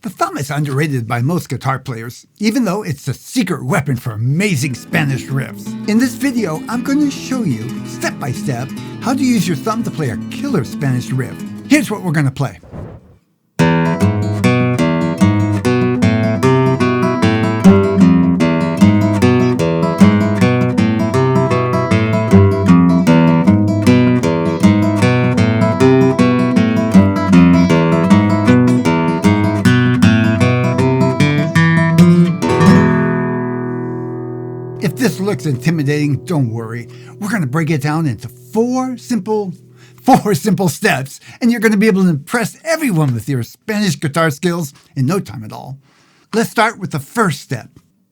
The thumb is underrated by most guitar players, even though it's a secret weapon for amazing Spanish riffs. In this video, I'm going to show you, step by step, how to use your thumb to play a killer Spanish riff. Here's what we're going to play. If this looks intimidating, don't worry. We're going to break it down into four simple steps, and you're going to be able to impress everyone with your Spanish guitar skills in no time at all. Let's start with the first step.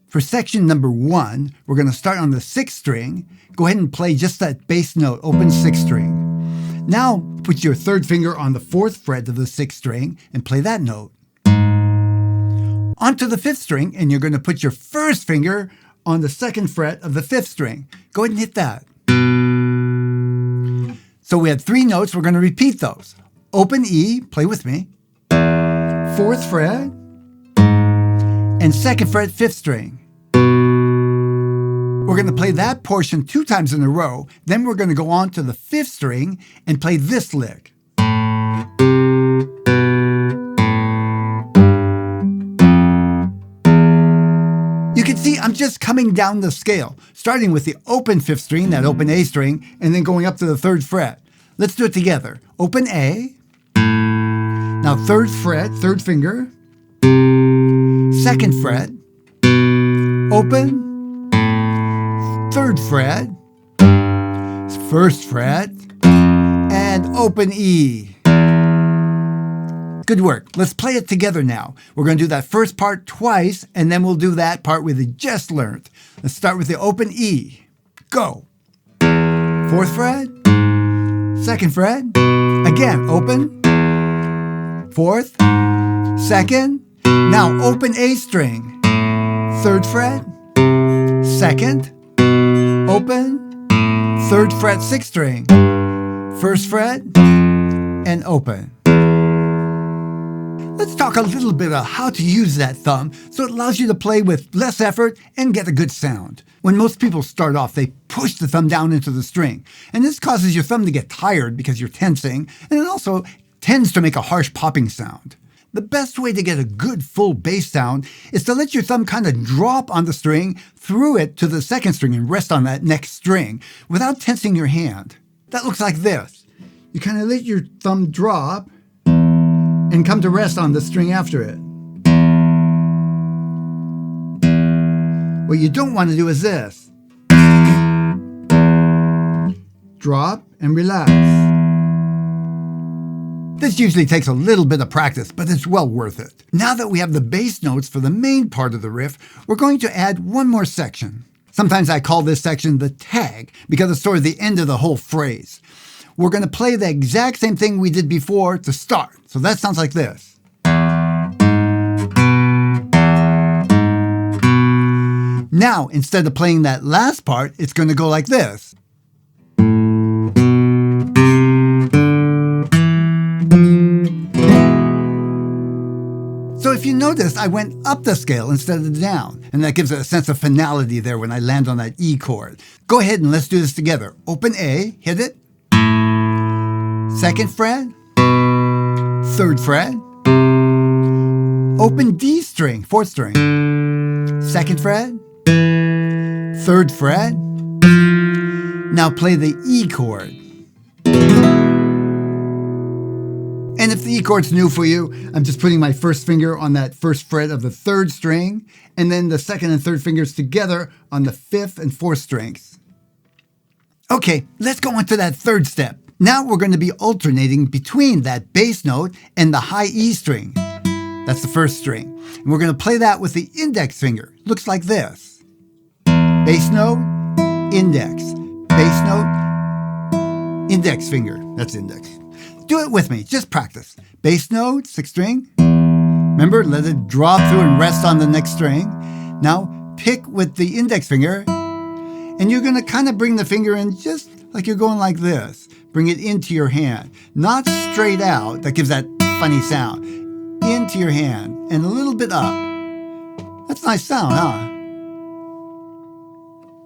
For section number 1, we're going to start on the 6th string. Go ahead and play just that bass note, open 6th string. Now put your 3rd finger on the 4th fret of the 6th string and play that note. Onto the 5th string, and you're going to put your 1st finger on the 2nd fret of the 5th string. Go ahead and hit that. So we had 3 notes. We're going to repeat those. Open E, play with me. 4th fret, and 2nd fret, 5th string. We're going to play that portion 2 times in a row. Then we're going to go on to the 5th string and play this lick. You can see I'm just coming down the scale, starting with the open 5th string, that open A string, and then going up to the 3rd fret. Let's do it together. Open A. Now 3rd fret, 3rd finger. 2nd fret. Open. 3rd fret. 1st fret. And open E. Good work. Let's play it together now. We're going to do that first part twice, and then we'll do that part we just learned. Let's start with the open E. Go. 4th fret. 2nd fret. Again, open. 4th. 2nd. Now open A string. 3rd fret. 2nd. Open. 3rd fret, 6th string. 1st fret. And open. Let's talk a little bit about how to use that thumb so it allows you to play with less effort and get a good sound. When most people start off, they push the thumb down into the string. And this causes your thumb to get tired because you're tensing, and it also tends to make a harsh popping sound. The best way to get a good full bass sound is to let your thumb kind of drop on the string through it to the 2nd string and rest on that next string without tensing your hand. That looks like this. You kind of let your thumb drop and come to rest on the string after it. What you don't want to do is this. Drop and relax. This usually takes a little bit of practice, but it's well worth it. Now that we have the bass notes for the main part of the riff, we're going to add one more section. Sometimes I call this section the tag because it's sort of the end of the whole phrase. We're going to play the exact same thing we did before to start. So that sounds like this. Now, instead of playing that last part, it's going to go like this. So if you notice, I went up the scale instead of down, and that gives it a sense of finality there when I land on that E chord. Go ahead and let's do this together. Open A, hit it. 2nd fret, 3rd fret, open D string, 4th string, 2nd fret, 3rd fret. Now play the E chord. And if the E chord's new for you, I'm just putting my 1st finger on that 1st fret of the 3rd string, and then the 2nd and 3rd fingers together on the 5th and 4th strings. Okay, let's go on to that 3rd step. Now we're going to be alternating between that bass note and the high E string. That's the 1st string. And we're going to play that with the index finger. Looks like this. Bass note, index. Bass note, index finger. That's index. Do it with me. Just practice. Bass note, 6th string. Remember, let it drop through and rest on the next string. Now pick with the index finger, and you're going to kind of bring the finger in just like you're going like this. Bring it into your hand, not straight out. That gives that funny sound. into your hand and a little bit up. That's a nice sound, huh?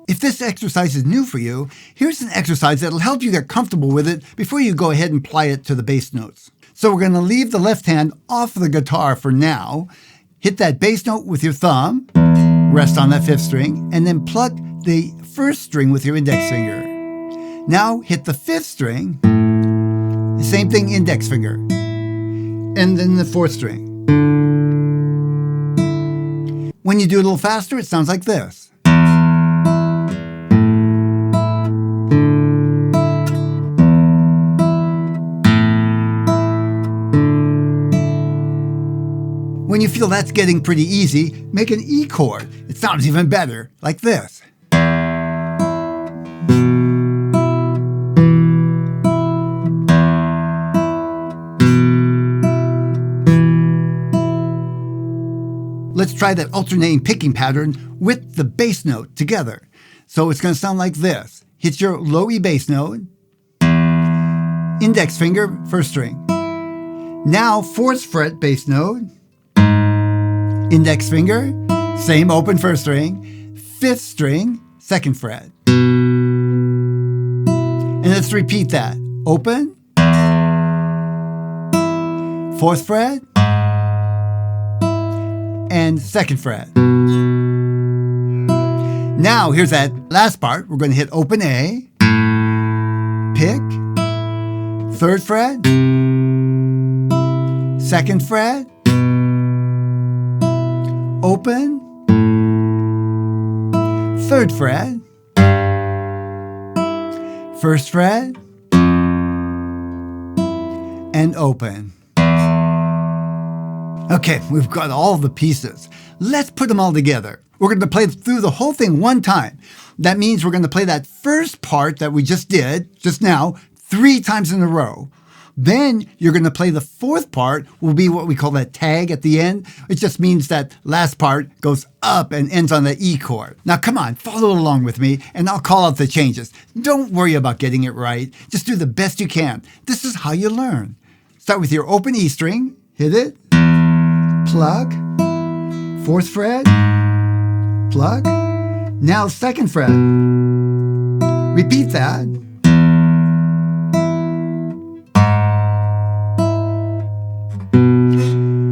If this exercise is new for you, here's an exercise that'll help you get comfortable with it before you go ahead and apply it to the bass notes. So we're going to leave the left hand off the guitar for now, hit that bass note with your thumb, rest on that 5th string, and then pluck the 1st string with your index finger. Now hit the 5th string, same thing, index finger, and then the 4th string. When you do it a little faster, it sounds like this. When you feel that's getting pretty easy, make an E chord. It sounds even better, like this. Let's try that alternating picking pattern with the bass note together. So it's going to sound like this. Hit your low E bass note, index finger, 1st string. Now 4th fret bass note, index finger, same open 1st string, 5th string, 2nd fret. And let's repeat that. Open, 4th fret, and 2nd fret. Now here's that last part. We're going to hit open A, pick, 3rd fret, 2nd fret, open, 3rd fret, 1st fret, and open. Okay, we've got all the pieces. Let's put them all together. We're going to play through the whole thing one time. That means we're going to play that first part that we just did, just now, 3 times in a row. Then you're going to play the 4th part, will be what we call that tag at the end. It just means that last part goes up and ends on the E chord. Now come on, follow along with me and I'll call out the changes. Don't worry about getting it right. Just do the best you can. This is how you learn. Start with your open E string, hit it, pluck, 4th fret, pluck, now 2nd fret. Repeat that.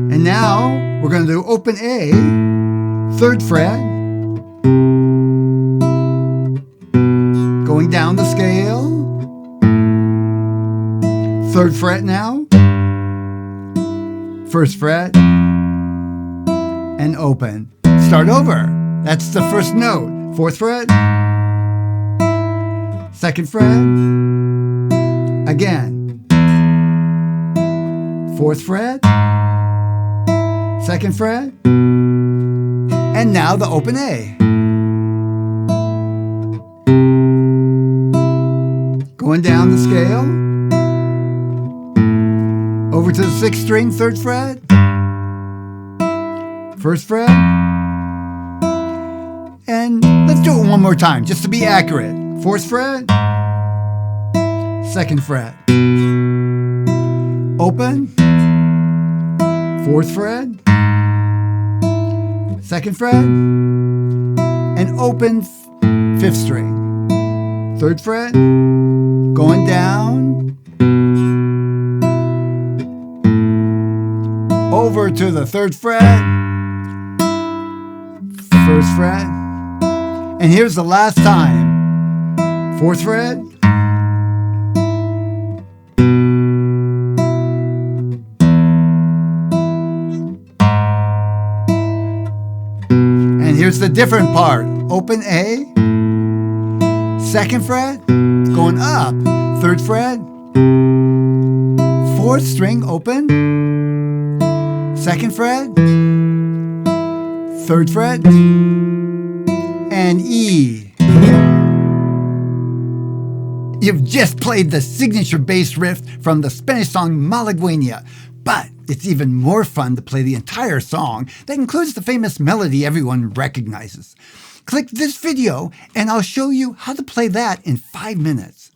And now we're going to do open A, 3rd fret, going down the scale, 3rd fret now, 1st fret, and open. Start over. That's the first note. 4th fret, 2nd fret, again, 4th fret, 2nd fret, and now the open A. Going down the scale, over to the 6th string, 3rd fret, 1st fret, and let's do it one more time just to be accurate. 4th fret, 2nd fret, open, 4th fret, 2nd fret, and open 5th string, 3rd fret, going down, over to the 3rd fret, 1st fret, and here's the last time, 4th fret, and here's the different part, open A, 2nd fret, going up, 3rd fret, 4th string open, 2nd fret, 3rd fret, and E. You've just played the signature bass riff from the Spanish song Malagueña, but it's even more fun to play the entire song that includes the famous melody everyone recognizes. Click this video and I'll show you how to play that in 5 minutes.